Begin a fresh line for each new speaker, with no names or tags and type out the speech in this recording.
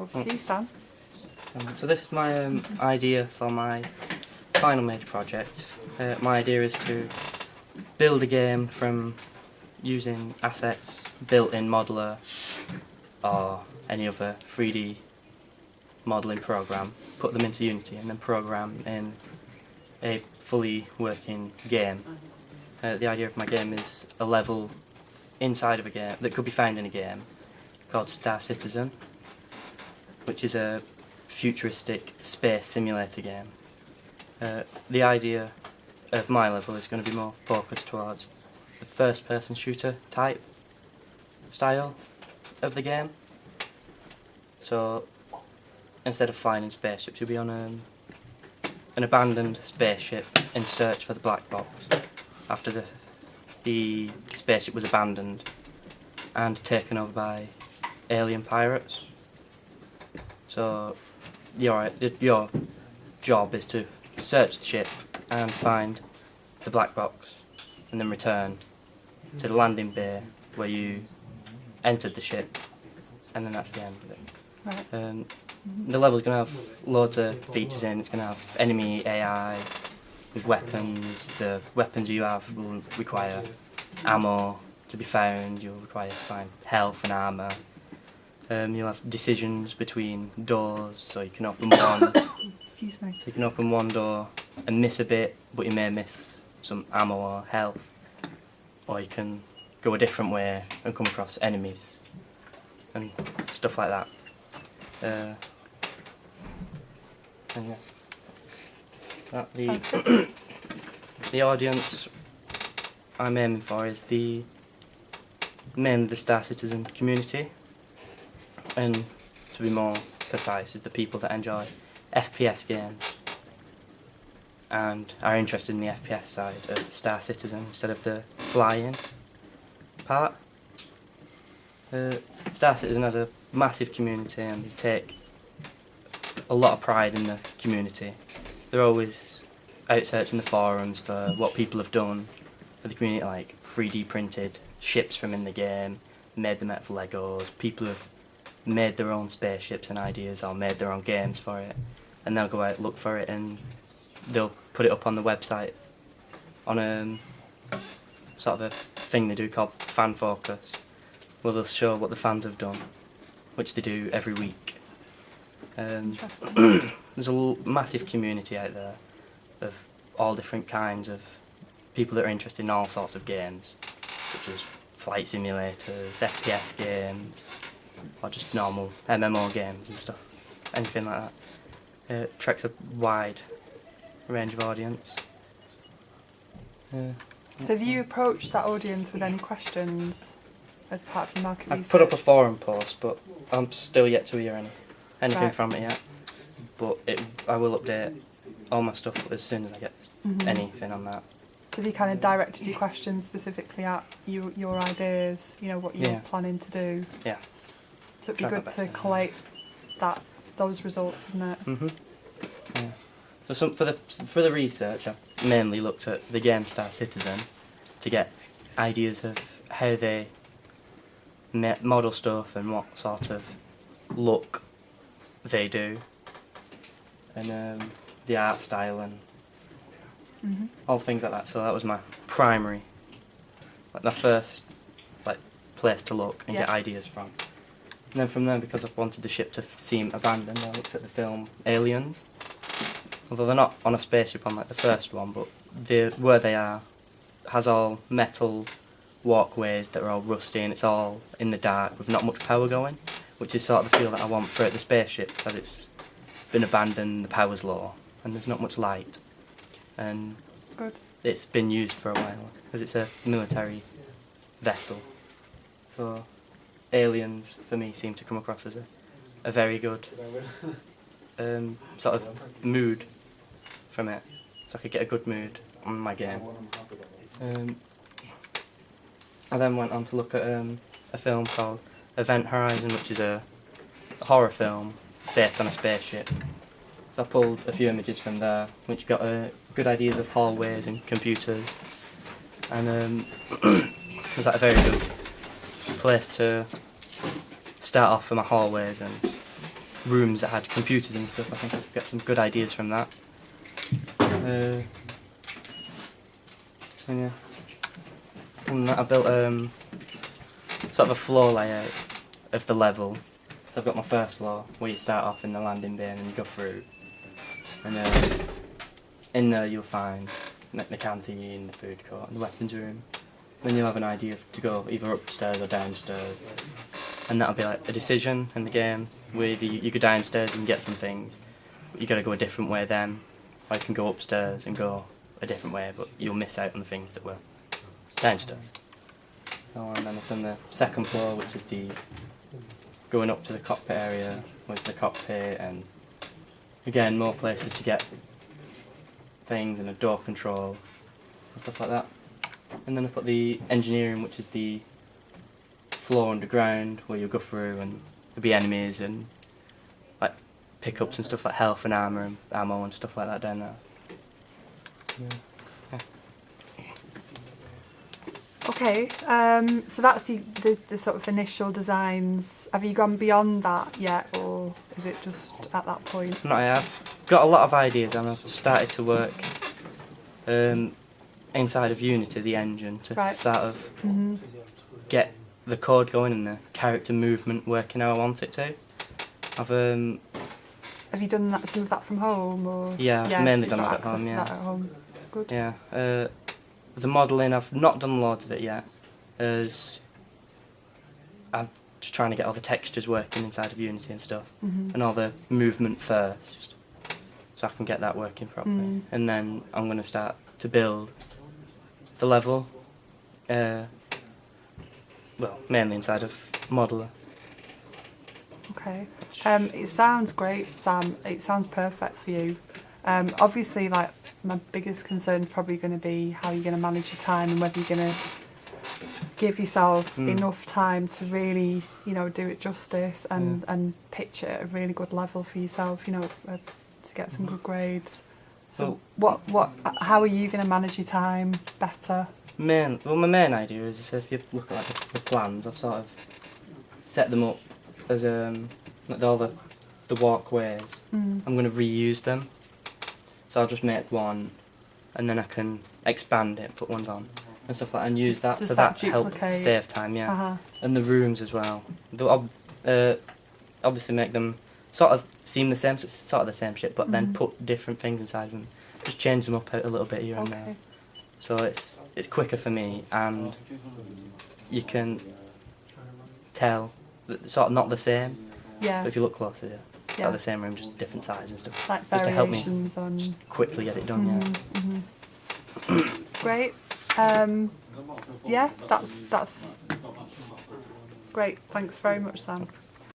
Over to you, Sam.
So this is my idea for my final major project. My idea is to build a game from using assets built in Modeler or any other 3D modelling program, put them into Unity and then program in a fully working game. The idea of my game is a level inside of a game that could be found in a game called Star Citizen, which is a futuristic space simulator game. The idea of my level is going to be more focused towards the first-person shooter type style of the game. So instead of flying in spaceships, you'll be on an abandoned spaceship in search for the black box after the spaceship was abandoned and taken over by alien pirates. So your job is to search the ship and find the black box and then return to the landing bay where you entered the ship, and then that's the end of it.
Right.
The level's going to have loads of features in. It's going to have enemy AI with weapons. The weapons you have will require ammo to be found. You'll require to find health and armour. You'll have decisions between doors, so you can open one.
Excuse me.
So you can open one door and miss a bit, but you may miss some ammo or health. Or you can go a different way and come across enemies and stuff like that. And yeah, the audience I'm aiming for is mainly the Star Citizen community, and to be more precise, is the people that enjoy FPS games and are interested in the FPS side of Star Citizen instead of the flying part. Star Citizen has a massive community and they take a lot of pride in the community. They're always out searching the forums for what people have done for the community, like 3D printed ships from in the game, made them out of Legos, people who have made their own spaceships and ideas or made their own games for it, and they'll go out look for it and they'll put it up on the website on a sort of a thing they do called Fan Focus, where they'll show what the fans have done, which they do every week. There's a massive community out there of all different kinds of people that are interested in all sorts of games, such as flight simulators, FPS games, or just normal MMO games and stuff, anything like that. It attracts a wide range of audience.
So have you approached that audience with any questions as part of your market research?
I've put up a forum post, but I'm still yet to hear anything
Right.
from it yet. But I will update all my stuff as soon as I get anything on that.
So have you kind of directed your questions specifically at your ideas, what you're
Yeah.
planning to do?
Yeah.
So it'd be
Try my
good
best
to
to-
collate those results, wouldn't it?
Yeah. So for the research, I mainly looked at the game Star Citizen to get ideas of how they model stuff and what sort of look they do, and the art style and all things like that. So that was my primary, my first place to look and get
Yeah.
ideas from. And then from there, because I wanted the ship to seem abandoned, I looked at the film Aliens. Although they're not on a spaceship on the first one, but where they are has all metal walkways that are all rusty and it's all in the dark with not much power going, which is sort of the feel that I want for the spaceship, as it's been abandoned, the power's low, and there's not much light. And
Good.
it's been used for a while, because it's a military vessel. So Aliens, for me, seem to come across as a very good sort of mood from it. So I could get a good mood on my game. I then went on to look at a film called Event Horizon, which is a horror film based on a spaceship. So I pulled a few images from there, which got good ideas of hallways and computers. And it was a very good place to start off for my hallways and rooms that had computers and stuff. I think I could get some good ideas from that. So yeah. Other than that, I built sort of a floor layout of the level. So I've got my first floor where you start off in the landing bay and then you go through, and in there you'll find the canteen, the food court, and the weapons room. Then you'll have an idea to go either upstairs or downstairs, and that'll be like a decision in the game where either you go downstairs and get some things, but you got to go a different way then, or you can go upstairs and go a different way, but you'll miss out on the things that were downstairs. So, and then I've done the second floor, which is the going up to the cockpit area, was the cockpit, and again more places to get things and a door control and stuff like that. And then I put the engineering, which is the floor underground where you'll go through and there'll be enemies and like pickups and stuff like health and armour and ammo and stuff like that down there. Yeah.
Okay, so that's the sort of initial designs. Have you gone beyond that yet, or is it just at that point?
Not yet. I've got a lot of ideas and I've started to work inside of Unity, the engine, to sort of get the code going and the character movement working how I want it to.
Have you done that, some of that from home, or?
Yeah, I've mainly done that at home. Yeah.
That at home. Good.
Yeah. The modelling, I've not done loads of it yet, as I'm just trying to get all the textures working inside of Unity and stuff, and all the movement first, so I can get that working properly. And then I'm going to start to build the level, well, mainly inside of Modeler.
Okay. It sounds great, Sam. It sounds perfect for you. Obviously, like, my biggest concern is probably going to be how you're going to manage your time and whether you're going to give yourself enough time to really, you know, do it justice and pitch it at a really good level for yourself, you know, to get some good grades. So how are you going to manage your time better?
My main idea is, if you look at like the plans, I've sort of set them up as like all the walkways. I'm going to reuse them. So I'll just make one, and then I can expand it, put ones on, and stuff like that, and use that. So that helps save time, yeah. And the rooms as well. They'll obviously make them sort of seem the same, so it's sort of the same shit, but then put different things inside them. Just change them up a little bit here and there. So it's quicker for me, and you can tell that sort of not the same.
Yeah.
But if you look closer, yeah. Like the same room, just different size and stuff.
Like
just to help me
on
just quickly get it done, yeah.
Great. Yeah, that's great. Thanks very much, Sam.